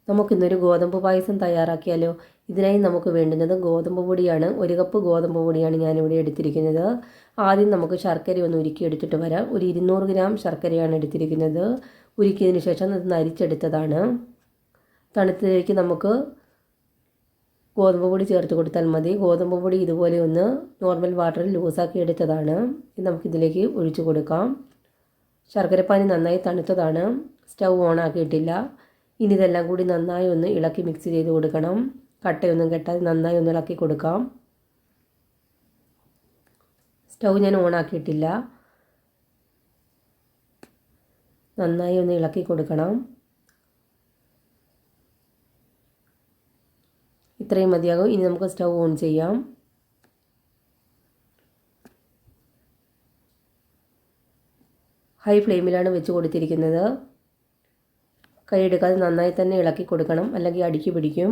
നമുക്കിന്നൊരു ഗോതമ്പ് പായസം തയ്യാറാക്കിയാലോ. ഇതിനായി നമുക്ക് വേണ്ടുന്നത് ഗോതമ്പ് പൊടിയാണ്. 1 കപ്പ് ഗോതമ്പ് പൊടിയാണ് ഞാനിവിടെ എടുത്തിരിക്കുന്നത്. ആദ്യം നമുക്ക് ശർക്കര ഒന്ന് ഉരുക്കി എടുത്തിട്ട് വരാം. ഒരു 200 ഗ്രാം ശർക്കരയാണ് എടുത്തിരിക്കുന്നത്. ഉരുക്കിയതിന് ശേഷം അത് നരിച്ചെടുത്തതാണ്. തണുത്തതിലേക്ക് നമുക്ക് ഗോതമ്പ് പൊടി ചേർത്ത് കൊടുത്താൽ മതി. ഗോതമ്പ് പൊടി ഇതുപോലെ ഒന്ന് നോർമൽ വാട്ടറിൽ ലൂസാക്കി എടുത്തതാണ്. ഇത് നമുക്കിതിലേക്ക് ഒഴിച്ചു കൊടുക്കാം. ശർക്കരപ്പാനി നന്നായി തണുത്തതാണ്. സ്റ്റൗ ഓൺ ആക്കിയിട്ടില്ല. ഇനി ഇതെല്ലാം കൂടി നന്നായി ഒന്ന് ഇളക്കി മിക്സ് ചെയ്ത് കൊടുക്കണം. കട്ടയൊന്നും കെട്ടാതെ നന്നായി ഒന്ന് ഇളക്കി കൊടുക്കാം. സ്റ്റൗ ഞാൻ ഓൺ ആക്കിയിട്ടില്ല. നന്നായി ഒന്ന് ഇളക്കി കൊടുക്കണം. ഇത്രയും മതിയാകും. ഇനി നമുക്ക് സ്റ്റൗ ഓൺ ചെയ്യാം. ഹൈ ഫ്ലെയിമിലാണ് വെച്ച് കൊടുത്തിരിക്കുന്നത്. കൈയെടുക്കാതെ നന്നായി തന്നെ ഇളക്കി കൊടുക്കണം, അല്ലെങ്കിൽ അടിക്ക് പിടിക്കും.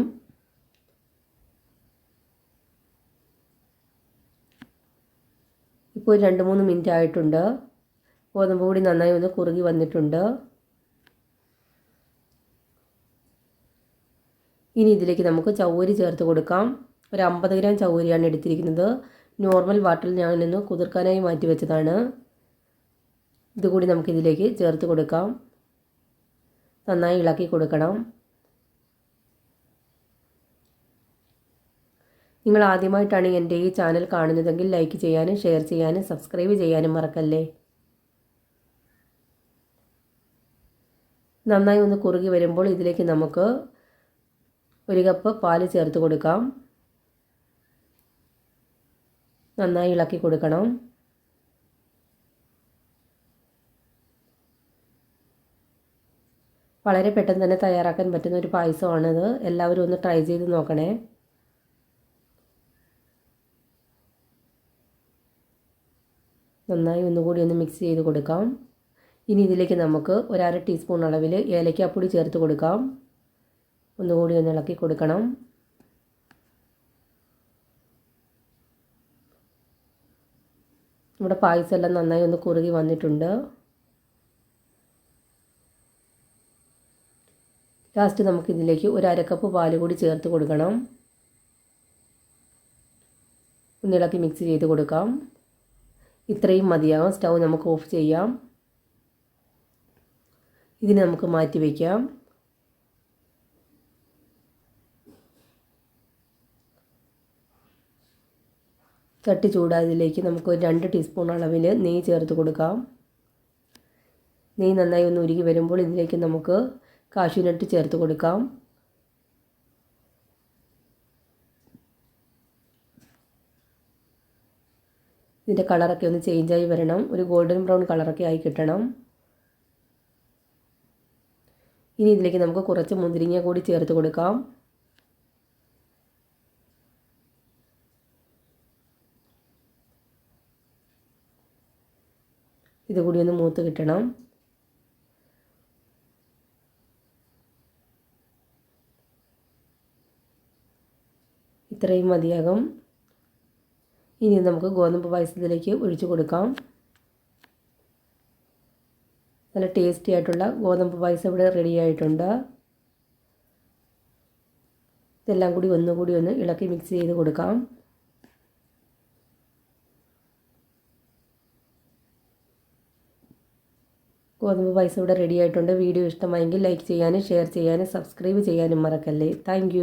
ഇപ്പോൾ 2-3 മിനിറ്റ് ആയിട്ടുണ്ട്. ഗോതമ്പ് പൊടി നന്നായി ഒന്ന് കുറുകി വന്നിട്ടുണ്ട്. ഇനി ഇതിലേക്ക് നമുക്ക് ചവ്വരി ചേർത്ത് കൊടുക്കാം. ഒരു 50 ഗ്രാം ചവ്വരിയാണ് എടുത്തിരിക്കുന്നത്. നോർമൽ വാട്ടറിൽ ഞാനൊന്ന് കുതിർക്കാനായി മാറ്റി വെച്ചതാണ്. ഇതുകൂടി നമുക്കിതിലേക്ക് ചേർത്ത് കൊടുക്കാം. നന്നായി ഇളക്കി കൊടുക്കണം. നിങ്ങൾ ആദ്യമായിട്ടാണ് എൻ്റെ ഈ ചാനൽ കാണുന്നതെങ്കിൽ ലൈക്ക് ചെയ്യാനും ഷെയർ ചെയ്യാനും സബ്സ്ക്രൈബ് ചെയ്യാനും മറക്കല്ലേ. നന്നായി ഒന്ന് കുറുകി വരുമ്പോൾ ഇതിലേക്ക് നമുക്ക് 1 കപ്പ് പാല് ചേർത്ത് കൊടുക്കാം. നന്നായി ഇളക്കി കൊടുക്കണം. വളരെ പെട്ടെന്ന് തന്നെ തയ്യാറാക്കാൻ പറ്റുന്ന ഒരു പായസമാണിത്. എല്ലാവരും ഒന്ന് ട്രൈ ചെയ്ത് നോക്കണേ. നന്നായി ഒന്നുകൂടി ഒന്ന് മിക്സ് ചെയ്ത് കൊടുക്കാം. ഇനി ഇതിലേക്ക് നമുക്ക് 1/2 ടീസ്പൂൺ അളവിൽ ഏലക്കാപ്പൊടി ചേർത്ത് കൊടുക്കാം. ഒന്നുകൂടി ഒന്ന് ഇളക്കി കൊടുക്കണം. നമ്മുടെ പായസം എല്ലാം നന്നായി ഒന്ന് കുറുകി വന്നിട്ടുണ്ട്. ലാസ്റ്റ് നമുക്കിതിലേക്ക് 1/2 കപ്പ് പാല് കൂടി ചേർത്ത് കൊടുക്കണം. ഒന്നിളക്കി മിക്സ് ചെയ്ത് കൊടുക്കാം. ഇത്രയും മതിയാകും. സ്റ്റൗ നമുക്ക് ഓഫ് ചെയ്യാം. ഇതിനെ നമുക്ക് മാറ്റി വയ്ക്കാം. ചട്ടി ചൂടായതിലേക്ക് നമുക്ക് 2 ടീസ്പൂൺ അളവിൽ നെയ്യ് ചേർത്ത് കൊടുക്കാം. നെയ്യ് നന്നായി ഒന്ന് ഉരുകി വരുമ്പോൾ ഇതിലേക്ക് നമുക്ക് കാഷ്യൂനട്ട് ചേർത്ത് കൊടുക്കാം. ഇതിൻ്റെ കളറൊക്കെ ഒന്ന് ചേഞ്ചായി വരണം. ഒരു ഗോൾഡൻ ബ്രൗൺ കളറൊക്കെ ആയി കിട്ടണം. ഇനി ഇതിലേക്ക് നമുക്ക് കുറച്ച് മുന്തിരിങ്ങ കൂടി ചേർത്ത് കൊടുക്കാം. ഇതുകൂടി ഒന്ന് മൂത്ത് കിട്ടണം. ഇത്രയും മതിയാകും. ഇനി നമുക്ക് ഗോതമ്പ് പായസത്തിലേക്ക് ഒഴിച്ചു കൊടുക്കാം. നല്ല ടേസ്റ്റി ആയിട്ടുള്ള ഗോതമ്പ് പായസം ഇവിടെ റെഡി ആയിട്ടുണ്ട്. ഇതെല്ലാം കൂടി ഒന്നുകൂടി ഒന്ന് ഇളക്കി മിക്സ് ചെയ്ത് കൊടുക്കാം. ഗോതമ്പ് പായസം ഇവിടെ റെഡി ആയിട്ടുണ്ട്. വീഡിയോ ഇഷ്ടമായെങ്കിൽ ലൈക്ക് ചെയ്യാനും ഷെയർ ചെയ്യാനും സബ്സ്ക്രൈബ് ചെയ്യാനും മറക്കല്ലേ. താങ്ക്